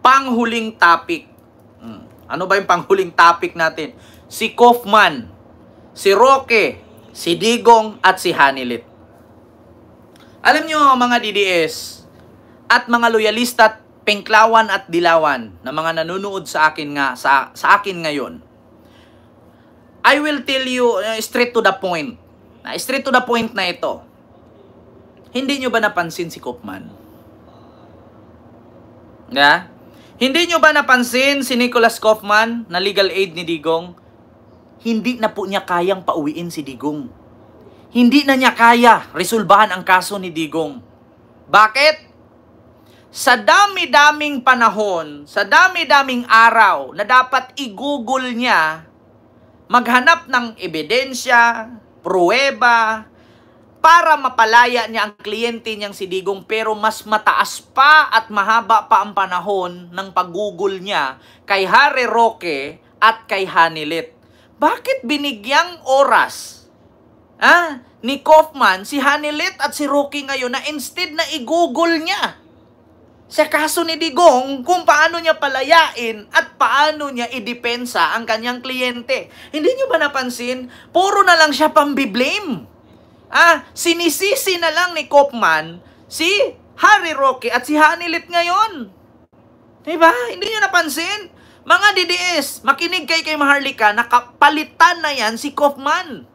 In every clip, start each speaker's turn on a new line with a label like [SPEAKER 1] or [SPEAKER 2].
[SPEAKER 1] panghuling topic. Ano ba yung panghuling topic natin? Si Kaufman, si Roque, si Digong, at si Hanilit. Alam nyo mga DDS at mga loyalista at Penklawan at Dilawan na mga nanonood sa akin sa akin ngayon, I will tell you straight to the point. Straight to the point na ito. Hindi nyo ba napansin si Kaufman? Yeah? Hindi nyo ba napansin si Nicholas Kaufman na legal aid ni Digong? Hindi na po niya kayang pauwiin si Digong. Hindi na niya kaya resolbahan ang kaso ni Digong. Bakit? Sa dami-daming panahon, sa dami-daming araw na dapat i-google niya, maghanap ng ebidensya, pruweba, para mapalaya niya ang kliyente niyang si Digong, pero mas mataas pa at mahaba pa ang panahon ng pag-google niya kay Harry Roque at kay Hanilit. Bakit binigyang oras ni Kaufman si Hanilit at si Roque ngayon na instead na i-google niya sa kaso ni Digong kung paano niya palayain at paano niya idepensa ang kanyang kliyente? Hindi niyo ba napansin? Puro na lang siya pambiblame. Sinisisi na lang ni Kaufman si Harry Roque at si Hanilit ngayon. Diba? Hindi niyo napansin? Mga DDS, makinig kay Maharlika, nakapalitan na yan si Kaufman.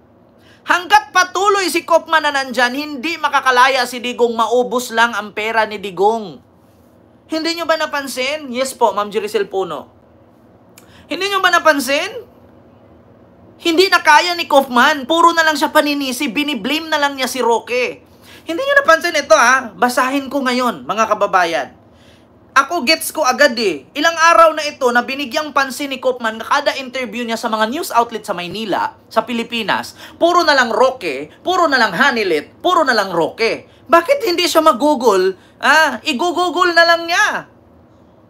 [SPEAKER 1] Hanggat patuloy si Kaufman na nandyan, hindi makakalaya si Digong, maubos lang ang pera ni Digong. Hindi nyo ba napansin? Yes po, Ma'am Jericel Puno. Hindi nyo ba napansin? Hindi na kaya ni Kaufman. Puro na lang siya paninisi. Biniblame na lang niya si Roque. Hindi nyo napansin ito Basahin ko ngayon, mga kababayan. Ako gets ko agad Ilang araw na ito na binigyang pansin ni Kaufman kada interview niya sa mga news outlet sa Maynila, sa Pilipinas, puro na lang Roque, puro na lang Hanilit, puro na lang Roque. Bakit hindi siya mag-google? I-google na lang niya.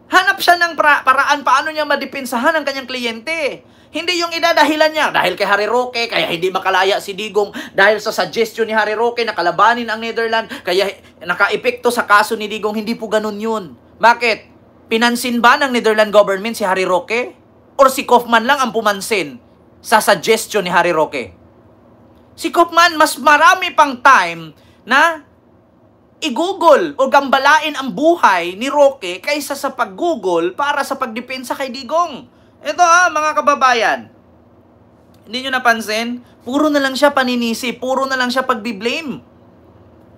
[SPEAKER 1] Hanap siya ng paraan paano niya madipensahan ang kanyang kliyente. Hindi yung idadahilan niya, dahil kay Harry Roque, kaya hindi makalaya si Digong, dahil sa suggestion ni Harry Roque na kalabanin ang Netherlands, kaya naka-epekto sa kaso ni Digong. Hindi po ganun yun. Bakit? Pinansin ba ng Netherlands government si Harry Roque? Or si Kaufman lang ang pumansin sa suggestion ni Harry Roque? Si Kaufman, mas marami pang time na i-google o gambalain ang buhay ni Roque kaysa sa pag-google para sa pagdepensa kay Digong. Ito mga kababayan. Hindi nyo napansin? Puro na lang siya paninisi, puro na lang siya pagbiblame.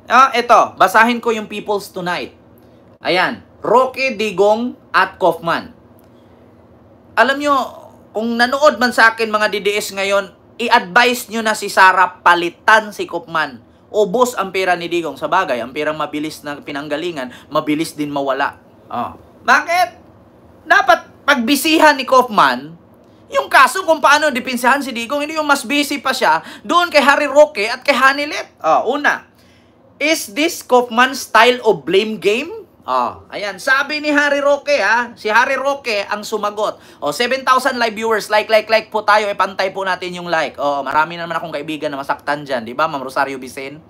[SPEAKER 1] Ito, basahin ko yung People's Tonight. Ayan, Roque, Digong, at Kaufman. Alam nyo, kung nanood man sa akin mga DDS ngayon, i-advise nyo na si Sarah palitan si Kaufman. Ubos ang pera ni Digong. Sa bagay, ang perang mabilis na pinanggalingan, mabilis din mawala. Bakit? Dapat pagbisihan ni Kaufman yung kaso kung paano depensahan si Digong. Hindi yung mas busy pa siya doon kay Harry Roque at kay Hanilit. Una, is this Kaufman style of blame game? Ayan, sabi ni Harry Roque si Harry Roque ang sumagot. 7,000 live viewers, like po tayo, ipantay po natin yung like. Marami naman akong kaibigan na masaktan dyan, di ba, Ma'am Rosario Vicen?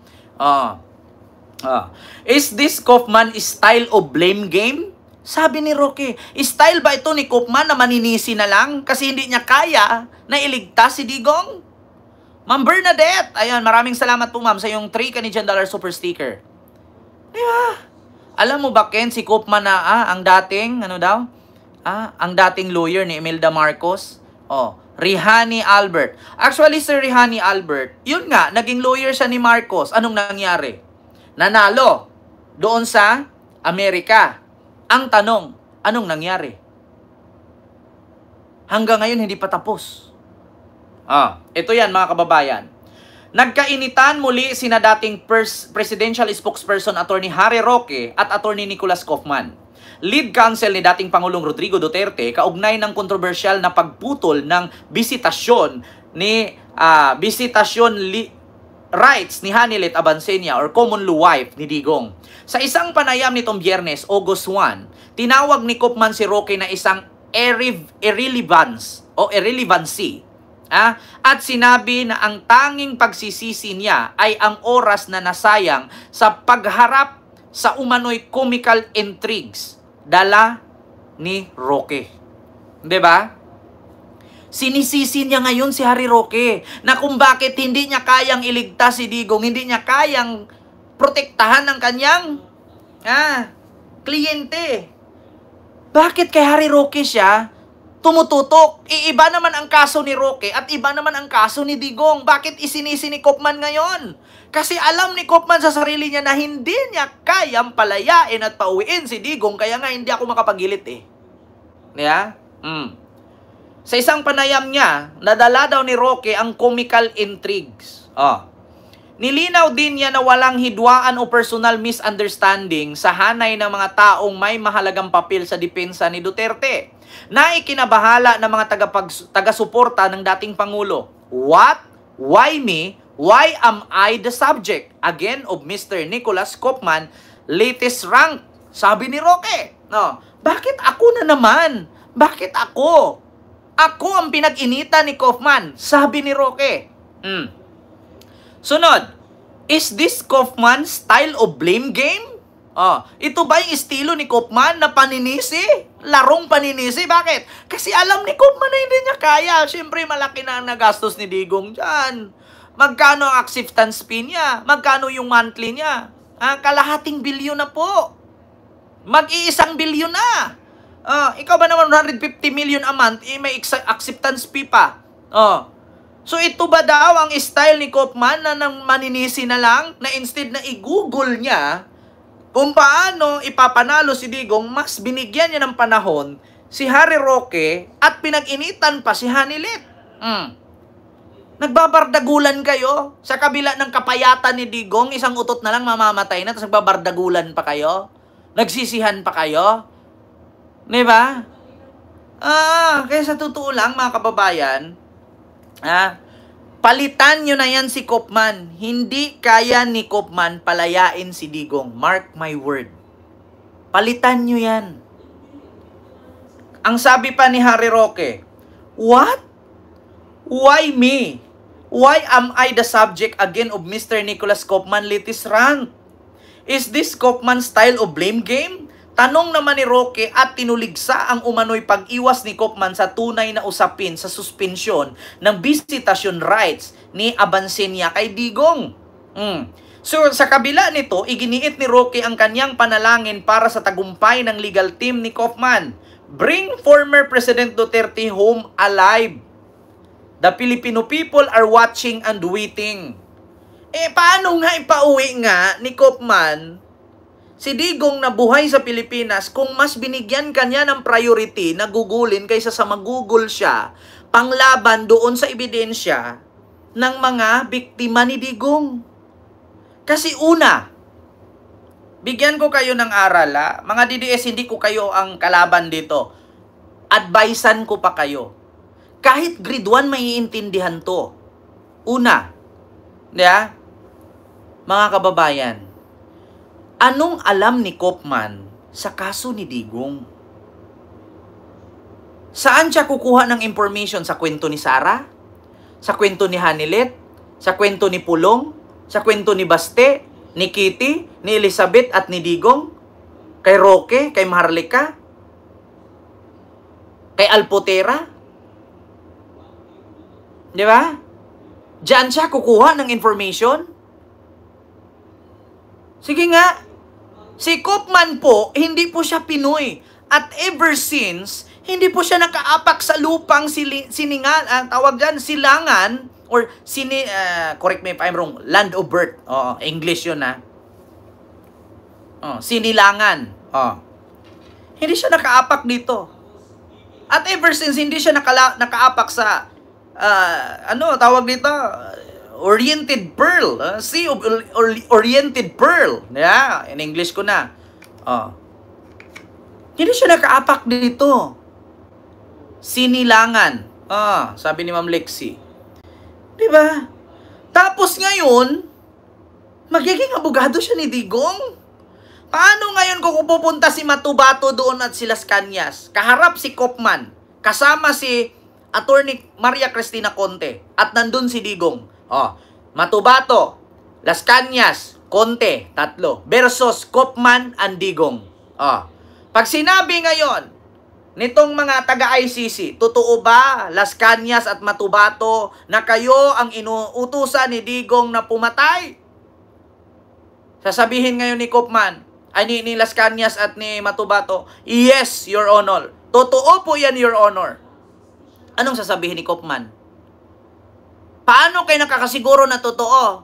[SPEAKER 1] Is this Kaufman style of blame game? Sabi ni Roque, style ba ito ni Kaufman na maninisi na lang kasi hindi niya kaya na iligtas si Digong? Ma'am Bernadette, ayan, maraming salamat po ma'am sa yung 3 Canadian dollar super sticker. Di ba? Alam mo ba, Ken, si Kaufman na ang dating, ang dating lawyer ni Imelda Marcos? Rihani Albert. Actually, Sir Rihani Albert, yun nga, naging lawyer siya ni Marcos. Anong nangyari? Nanalo doon sa Amerika. Ang tanong, anong nangyari? Hanggang ngayon, hindi pa tapos. Ito yan, mga kababayan. Nagkainitan muli sina dating presidential spokesperson Attorney Harry Roque at Attorney Nicholas Kaufman. Lead counsel ni dating Pangulong Rodrigo Duterte kaugnay ng kontrobersyal na pagputol ng bisitasyon rights ni Hanilit Abansenia or common law wife ni Digong. Sa isang panayam nitong Biyernes, August 1, tinawag ni Kaufman si Roque na isang irrelevancy. At sinabi na ang tanging pagsisisi niya ay ang oras na nasayang sa pagharap sa umano'y comical intrigues dala ni Roque. 'Di ba? Sinisisi niya ngayon si Harry Roque na kung bakit hindi niya kayang iligtas si Digong, hindi niya kayang protektahan ang kanyang kliyente. Bakit kay Harry Roque siya tumututok? Iba naman ang kaso ni Roque at iba naman ang kaso ni Digong. Bakit isinisi ni Koopman ngayon? Kasi alam ni Koopman sa sarili niya na hindi niya kayang palayain at pauwiin si Digong, kaya nga hindi ako makapagilit eh. Yeah? Sa isang panayam niya, nadala daw ni Roque ang comical intrigues. Nilinaw din niya na walang hidwaan o personal misunderstanding sa hanay ng mga taong may mahalagang papel sa depensa ni Duterte na ikinabahala ng mga taga-suporta ng dating Pangulo. What? Why me? Why am I the subject? Again of Mr. Nicholas Koopman, latest rank. Sabi ni Roque. Bakit ako na naman? Bakit ako? Ako ang pinag-inita ni Koopman, sabi ni Roque. Sunod, is this Koopman style of blame game? Ito ba yung estilo ni Koopman na paninisi? Larong paninisi? Bakit? Kasi alam ni Koopman na hindi niya kaya. Siyempre, malaki na ang nagastos ni Digong dyan. Magkano ang acceptance fee niya? Magkano yung monthly niya? Kalahating bilyon na po. Mag-iisang bilyon na. Ikaw ba naman 150 million a month, may acceptance fee pa. So ito ba daw ang style ni Koopman na nang maninisi na lang, na instead na i-google niya kung paano ipapanalo si Digong, mas binigyan niya ng panahon si Harry Roque at pinag-initan pa si Hanilit. Nagbabardagulan kayo sa kabila ng kapayatan ni Digong, isang utot na lang mamamatay na, tapos nagbabardagulan pa kayo? Nagsisihan pa kayo? Diba? Kaya sa totoo lang, mga kababayan, palitan nyo na yan si Koopman. Hindi kaya ni Koopman palayain si Digong. Mark my word. Palitan nyo yan. Ang sabi pa ni Harry Roque, what? Why me? Why am I the subject again of Mr. Nicholas Koopman latest rank? Is this Koopman style of blame game? Tanong naman ni Roque at tinuligsa ang umano'y pag-iwas ni Koopman sa tunay na usapin sa suspensyon ng visitation rights ni Abansenia kay Digong. So sa kabila nito, iginiit ni Roque ang kanyang panalangin para sa tagumpay ng legal team ni Koopman. Bring former President Duterte home alive. The Filipino people are watching and waiting. Paano nga ipauwi nga ni Koopman si Digong na buhay sa Pilipinas kung mas binigyan kanya ng priority na gugulin kaysa sa magugol siya panglaban doon sa ebidensya ng mga biktima ni Digong? Kasi una, bigyan ko kayo ng aral, mga DDS, hindi ko kayo ang kalaban dito. Advisean ko pa kayo. Kahit grade 1 maiintindihan to. Una, mga kababayan, anong alam ni Koopman sa kaso ni Digong? Saan siya kukuha ng information? Sa kwento ni Sara? Sa kwento ni Hanilet? Sa kwento ni Pulong? Sa kwento ni Baste? Ni Kitty? Ni Elizabeth at ni Digong? Kay Roque? Kay Maharlika? Kay Alpotera? Di ba? Diyan siya kukuha ng information? Sige nga. Si Koopman po, hindi po siya Pinoy. At ever since, hindi po siya nakaapak sa lupang siningan, tawag dyan, silangan, or correct me if I'm wrong, land of birth. English yun sinilangan. Hindi siya nakaapak dito. At ever since, hindi siya nakaapak sa, tawag dito, oriented pearl. Sea of oriented pearl. Yeah, in English ko na. Hindi siya nakaapak dito. Sinilangan. Sabi ni Ma'am Lexi. Diba? Tapos ngayon, magiging abogado siya ni Digong. Paano ngayon kung pupunta si Matubato doon at si Las Cañas? Kaharap si Koopman. Kasama si Attorney Maria Cristina Conte. At nandun si Digong. Matubato, Las Cañas, Conte, tatlo. Versus Koopman and Digong. Pag sinabi ngayon, nitong mga taga-ICC, totoo ba, Las Cañas at Matubato, na kayo ang inuutusan ni Digong na pumatay? Sasabihin ngayon ni Koopman, ay ni Las Cañas at ni Matubato, yes, Your Honor. Totoo po yan, Your Honor. Anong sasabihin ni Koopman? Paano kayo nakakasiguro na totoo?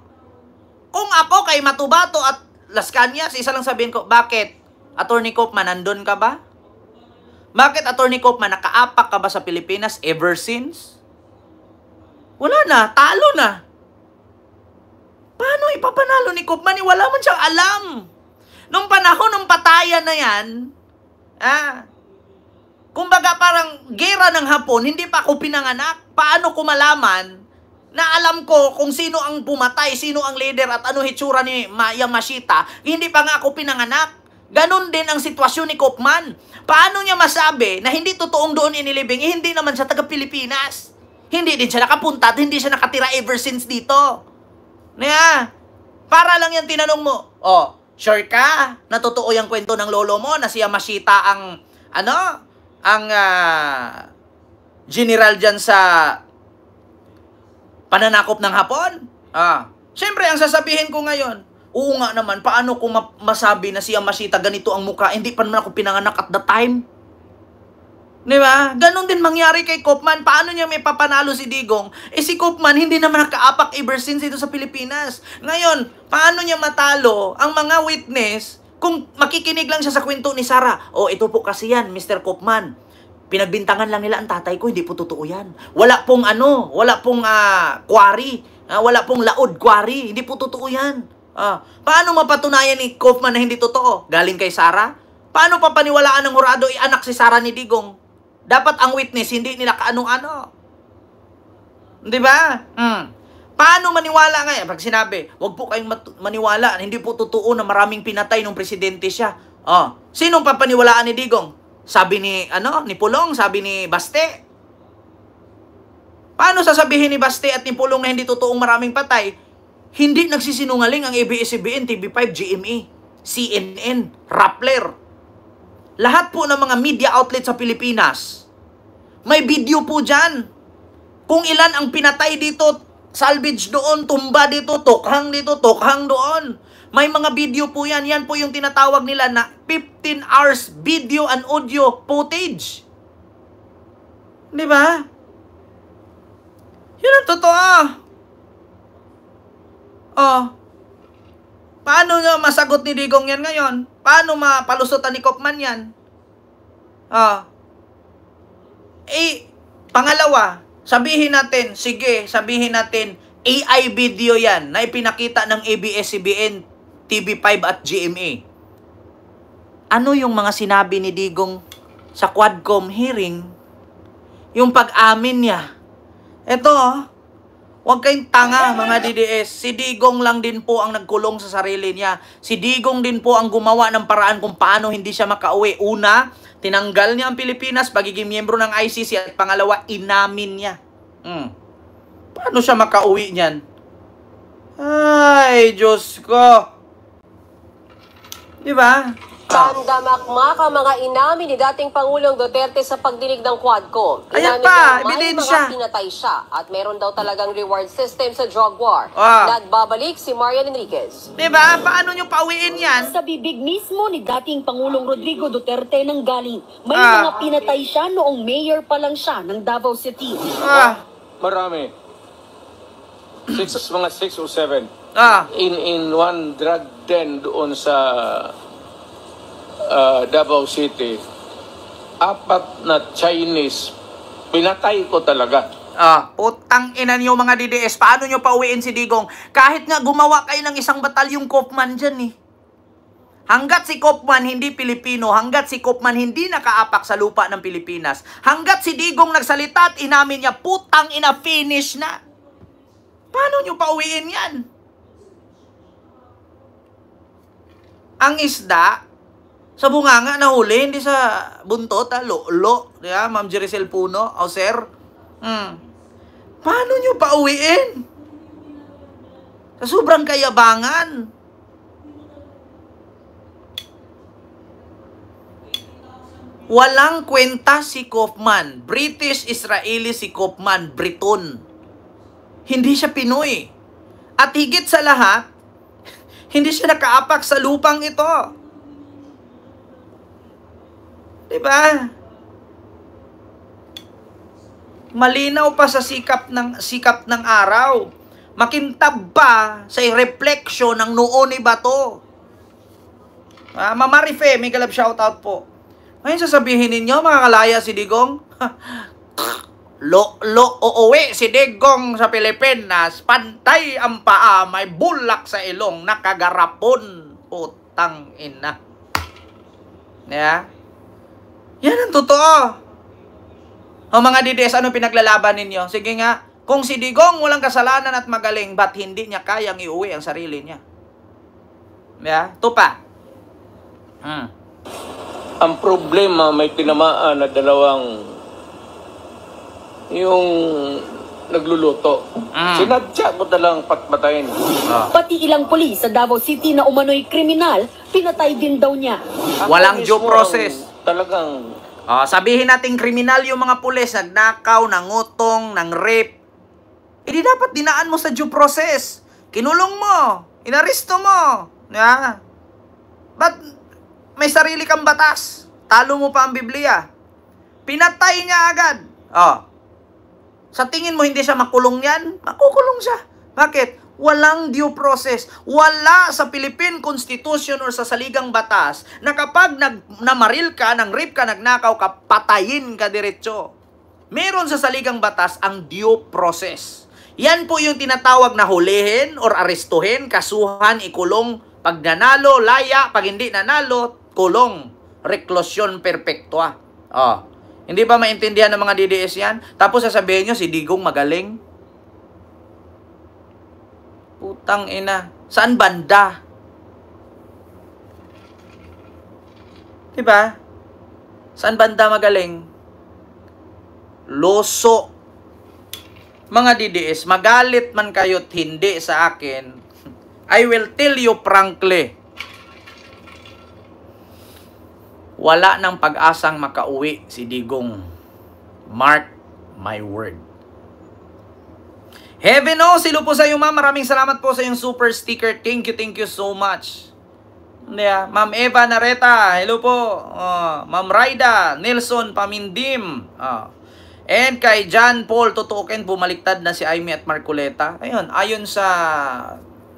[SPEAKER 1] Kung ako kay Matubato at Las Cañas, isa lang sabihin ko, bakit? Attorney Koopman, nandun ka ba? Bakit, Attorney Koopman, nakaapak ka ba sa Pilipinas ever since? Wala na, talo na. Paano ipapanalo ni Koopman? Wala man siyang alam. Nung panahon ng patayan na yan, kumbaga parang gera ng Hapon, hindi pa ako pinanganak. Paano ko malaman na alam ko kung sino ang pumatay, sino ang leader at ano hitsura ni Yamashita? Hindi pa nga ako pinanganak. Ganon din ang sitwasyon ni Koopman. Paano niya masabi na hindi totoong doon inilibing? Hindi naman siya taga-Pilipinas. Hindi din siya nakapunta at hindi siya nakatira ever since dito. Para lang yan tinanong mo. Sure ka na totoo yung kwento ng lolo mo na si Yamashita ang general dyan sa pananakop ng Hapon? Siyempre, ang sasabihin ko ngayon, oo nga naman, paano ko masabi na si Yamashita ganito ang mukha? Hindi pa naman ako pinanganak at the time. Di ba? Ganon din mangyari kay Koopman. Paano niya may papanalo si Digong? Si Koopman hindi naman nakaapak ever since dito sa Pilipinas. Ngayon, paano niya matalo ang mga witness kung makikinig lang siya sa kwento ni Sara? Ito po kasi yan, Mr. Koopman. Pinagbintangan lang nila ang tatay ko, hindi po totoo yan. Wala pong quarry. Wala pong laod quarry. Hindi po totoo yan. Paano mapatunayan ni Koopman na hindi totoo? Galing kay Sara? Paano papaniwalaan ng hurado anak si Sara ni Digong? Dapat ang witness, hindi nila kaanong-ano. Di ba? Paano maniwala ngayon? Pag sinabi, wag po kayong maniwala, hindi po totoo na maraming pinatay nung presidente siya. Sinong papaniwalaan ni Digong? Sabi ni Pulong, sabi ni Baste. Paano sasabihin ni Baste at ni Pulong na hindi totoong maraming patay? Hindi nagsisinungaling ang ABS-CBN, TV5, GMA, CNN, Rappler. Lahat po ng mga media outlet sa Pilipinas, may video po dyan. Kung ilan ang pinatay dito, salvage doon, tumba dito, tokhang doon. May mga video po yan. Yan po yung tinatawag nila na 15 hours video and audio footage. Di ba? Yun ang totoo. Paano nyo masagot ni Digong yan ngayon? Paano mapalusutan ni Koopman yan? Pangalawa, sabihin natin AI video yan na ipinakita ng ABS-CBN, TV5 at GMA. Ano yung mga sinabi ni Digong sa Quadcom hearing? Yung pag-amin niya. Huwag kayong tanga, mga DDS. Si Digong lang din po ang nagkulong sa sarili niya. Si Digong din po ang gumawa ng paraan kung paano hindi siya makauwi. Una, tinanggal niya ang Pilipinas, pagiging miyembro ng ICC. At pangalawa, inamin niya. Paano siya makauwi niyan? Ay, Diyos ko. Di ba?
[SPEAKER 2] Damakmak ang mga inamin ni dating Pangulong Duterte sa pagdinig ng Quadcom.
[SPEAKER 1] Ayan pa,
[SPEAKER 2] may
[SPEAKER 1] ebidensya.
[SPEAKER 2] mga pinatay siya at meron daw talagang reward system sa drug war. Nagbabalik si Marian Enriquez.
[SPEAKER 1] Diba? Paano nyo pauwiin yan?
[SPEAKER 3] Sa bibig mismo ni dating Pangulong Rodrigo Duterte nang galing. May mga pinatay siya noong mayor pa lang siya ng Davao City.
[SPEAKER 4] Marami. Mga 6 o 7. In one drug den doon sa Davao City, 4 na Chinese, pinatay ko talaga.
[SPEAKER 1] Putang ina niyo mga DDS, paano nyo pauwiin si Digong? Kahit nga gumawa kayo ng isang batalyong Koopman dyan Hanggat si Koopman hindi Pilipino, hanggat si Koopman hindi nakaapak sa lupa ng Pilipinas, hanggat si Digong nagsalita at inamin niya, putang ina, finish na. Paano nyo pauwiin yan? Ang isda, sa bunganga nahuli, hindi sa buntot, lo, diba? Ma'am Jericel Puno, o sir. Paano nyo pauwiin? Sa sobrang kayabangan. Walang kwenta si Kaufman. British-Israeli si Kaufman, Briton. Hindi siya Pinoy. At higit sa lahat, hindi siya nakaapak sa lupang ito. Diba? Malinaw pa sa sikap ng araw. Makintab pa sa refleksyon ng noo ni Bato. Mama Rife, may galab shoutout po. Ngayon sasabihin ninyo, makakalaya si Digong? Uuwi si Digong sa Pilipinas, pantay ang paa, may bulak sa ilong, nakagarapon. Putang ina. Yeah? Yan ang totoo. O mga DDS, ano pinaglalaban ninyo? Sige nga, kung si Digong walang kasalanan at magaling, ba't hindi niya kayang iuwi ang sarili niya? Yeah? Ito pa.
[SPEAKER 4] Ang problema, may tinamaan na dalawang yung nagluluto. Sinadya ko talang patpatayin.
[SPEAKER 3] Pati ilang pulis sa Davao City na umano'y kriminal, pinatay din daw niya.
[SPEAKER 1] Walang due process.
[SPEAKER 4] Talagang...
[SPEAKER 1] sabihin natin kriminal yung mga pulis, nagnakaw, nangutong, nang rape. Hindi dapat dinaan mo sa due process. Kinulong mo, inaresto mo. Yeah. But may sarili kang batas. Talo mo pa ang Biblia. Pinatay niya agad. Sa tingin mo hindi siya makulong yan? Makukulong siya. Bakit? Walang due process. Wala sa Philippine Constitution or sa saligang batas na kapag namaril ka, nang rape ka, nagnakaw ka, patayin ka diretso. Meron sa saligang batas ang due process. Yan po yung tinatawag na hulihin or arestuhin, kasuhan, ikulong. Pag nanalo, laya. Pag hindi nanalo, kulong. Reklusyon perpetua. Hindi ba maintindihan ng mga DDS yan? Tapos sasabihin nyo, si Digong magaling. Putang ina. Saan banda? Diba? Saan banda magaling? Loso. Mga DDS, magalit man kayo't hindi sa akin, I will tell you frankly, wala nang pag-asang makauwi si Digong. Mark my word. Heaven o, silo po sa iyo, ma'am. Maraming salamat po sa yung super sticker. Thank you so much. Yeah. Ma'am Eva Nareta, hello po. Ma'am Raida, Nelson Pamindim. And kay John Paul Tutukin, bumaliktad na si Aimee at Marcoleta. Ayun, ayon sa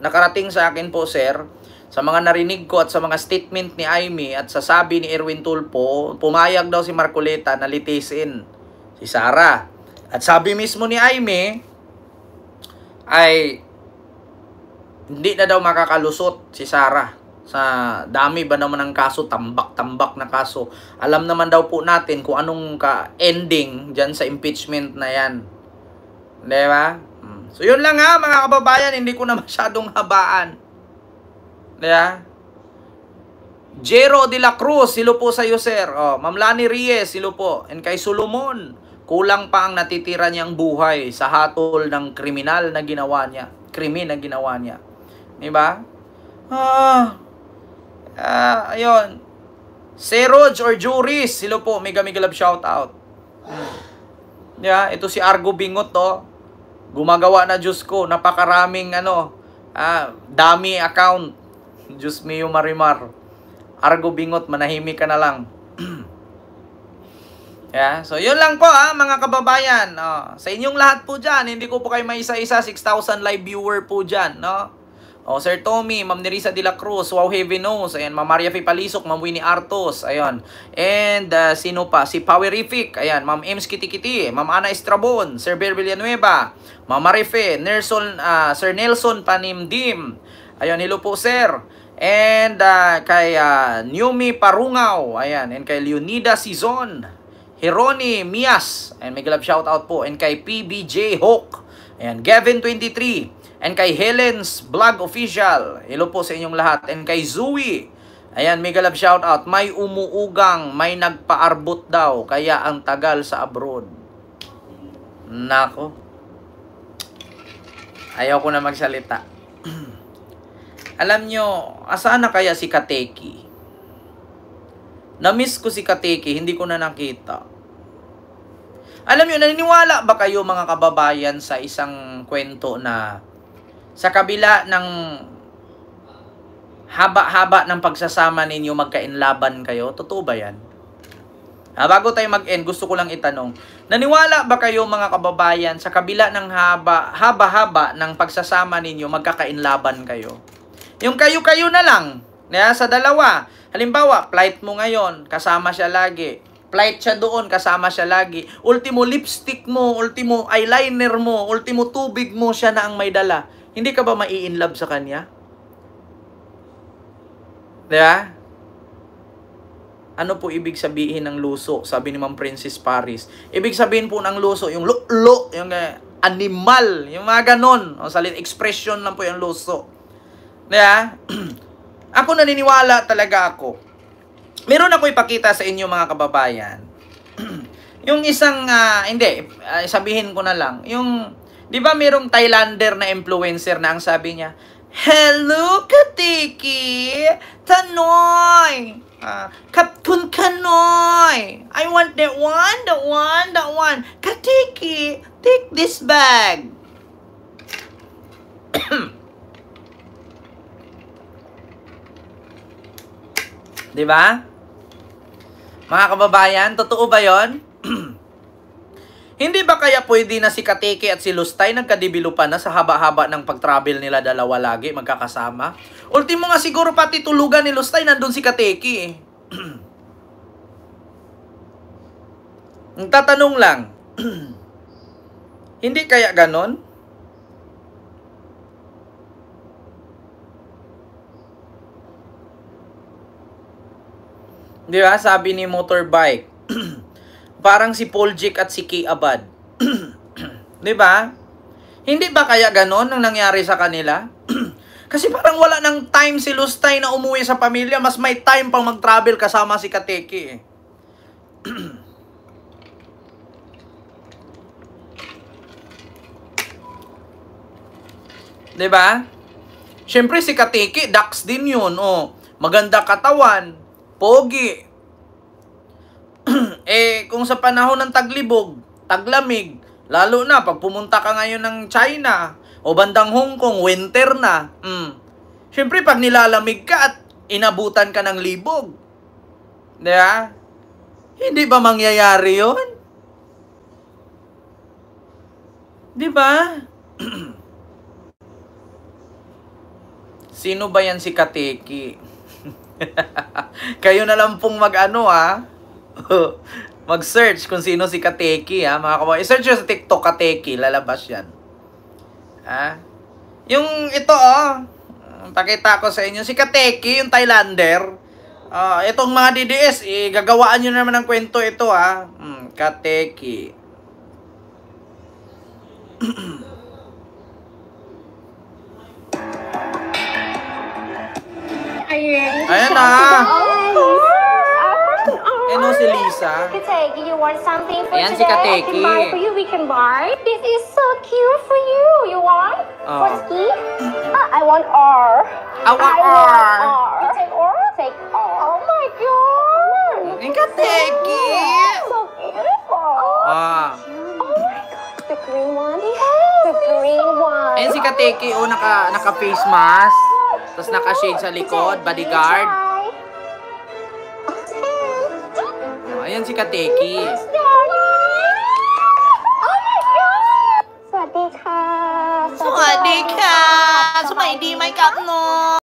[SPEAKER 1] nakarating sa akin po, sir, sa mga narinig ko at sa mga statement ni Aimee at sa sabi ni Erwin Tulfo, pumayag daw si Marcoleta na litisin si Sara. At sabi mismo ni Aimee ay hindi na daw makakalusot si Sara. Sa dami ba naman ng kaso, tambak-tambak na kaso. Alam naman daw po natin kung anong ka-ending dyan sa impeachment na yan. Diba? So yun lang ha mga kababayan, hindi ko na masyadong habaan. Diba? Jero de la Cruz, silo po sa iyo, sir. Ma'am Lani Reyes, silo po. And kay Solomon, kulang pa ang natitira niyang buhay sa hatol ng kriminal na ginawa niya. Krimen na ginawa niya. Diba? Ayun. Seroj or Juris, silo po. Mega love shoutout. Yeah, ito si Argo Bingot, gumagawa na, Diyos ko, napakaraming dami account. Diyos mio Marimar. Argo Bingot, manahimik ka na lang. Yeah, so yun lang po mga kababayan. Sa inyong lahat po dyan, hindi ko po kayo may isa-isa, 6,000 live viewer po dyan, no? Sir Tommy, Ma'am Nerissa de la Cruz, Wow Heavy Nose, ayan, Ma'am Maria F. Palisok, Ma'am Winnie Artos, ayun. And sino pa? Si Powerific, ayan, Ma'am Ems Kitikiti, Ma'am Ana Estrabon, Sir Ber Villanueva, Ma'am Marife, Sir Nelson Panimdim, ayun, hello po sir. And kay Numi Parungaw, ayan, and kay Leonida Sizon, Hironi Mias, and may love shoutout po, and kay PBJ Hawk, ayan, Gavin 23, and kay Helen's Vlog Official, hello po sa inyong lahat. And kay Zui, ayan, mega love shoutout. May umuugang, may nagpaarbot daw, kaya ang tagal sa abroad. Nako. Ayaw ko na magsalita. Alam nyo, asaan na kaya si Kateki? Na-miss ko si Kateki, hindi ko na nakita. Alam niyo, naniniwala ba kayo mga kababayan sa isang kwento na sa kabila ng haba-haba ng pagsasama ninyo, magkainlaban kayo? Totoo ba yan? Bago tayo mag-end, gusto ko lang itanong, naniwala ba kayo mga kababayan, sa kabila ng haba-haba ng pagsasama ninyo, magkakainlaban kayo? Yung kayo-kayo na lang, sa dalawa. Halimbawa, flight mo ngayon, kasama siya lagi. Flight siya doon, kasama siya lagi. Ultimo lipstick mo, ultimo eyeliner mo, ultimo tubig mo, siya na ang may dala. Hindi ka ba mai-inlove sa kanya? Diba? Ano po ibig sabihin ng luso? Sabi ni Ma'am Princess Paris. Ibig sabihin po ng luso, yung lo, yung animal, yung mga ganon. O, salit expression lang po yung luso. Diba? Ako naniniwala talaga ako. Meron ako ipakita sa inyo mga kababayan. Yung isang, sabihin ko na lang. Yung, di ba merong Thailander na influencer na ang sabi niya, "Hello, Kateki! Tanoy! Kapkun Kanoy! I want that one. Kateki, take this bag." Diba? Mga kababayan, totoo ba yon? Hindi ba kaya pwede na si Kateki at si Lustay nagkadibilupan na sa haba-haba ng pag-travel nila dalawa lagi, magkakasama? Ultimo nga siguro pati tulugan ni Lustay, nandun si Kateki eh. Ang tatanong lang, hindi kaya ganon? Di ba? Sabi ni Motorbike, parang si Paul Jake at si Key Abad. Di ba? Hindi ba kaya ganon ang nangyari sa kanila? Kasi parang wala ng time si Lustay na umuwi sa pamilya. Mas may time pang mag-travel kasama si Kateki eh. Di ba? Siyempre si Kateki, Dax din yun. Oh, maganda katawan. Pogi. Kung sa panahon ng taglibog, taglamig, lalo na pag pumunta ka ngayon ng China o bandang Hong Kong, winter na. Siyempre, pag nilalamig ka at inabutan ka ng libog, diba? Hindi ba mangyayari yun? Diba? Sino ba yan si Kateki? Kayo na lang pong mag-search kung sino si Kateki, mga kababayan. I-search nyo sa TikTok, Kateki, lalabas yan. Yung ito, pakita ko sa inyo, si Kateki, yung Thailander. Itong mga DDS, gagawaan nyo naman ng kwento ito, Kateki. Ayan na. Ano si Lisa?
[SPEAKER 5] Kateki, you want something for
[SPEAKER 1] Ayan
[SPEAKER 5] today?
[SPEAKER 1] si Kateki.
[SPEAKER 5] I can buy for you. We can buy. This is so cute for you. You want? For ski? I want R.
[SPEAKER 1] I want R.
[SPEAKER 5] You take R? Take R. Oh my god.
[SPEAKER 1] Kateki.
[SPEAKER 5] So beautiful. Oh my god. The green one? Yes. The green one.
[SPEAKER 1] Ayan si Kateki, naka-face mask. Tapos naka-shade sa likod, bodyguard. Ayan si Kateki.
[SPEAKER 5] Oh my god! สวัสดีค่ะ
[SPEAKER 1] สวัสดีค่ะ สมัยดีไหมครับน้อง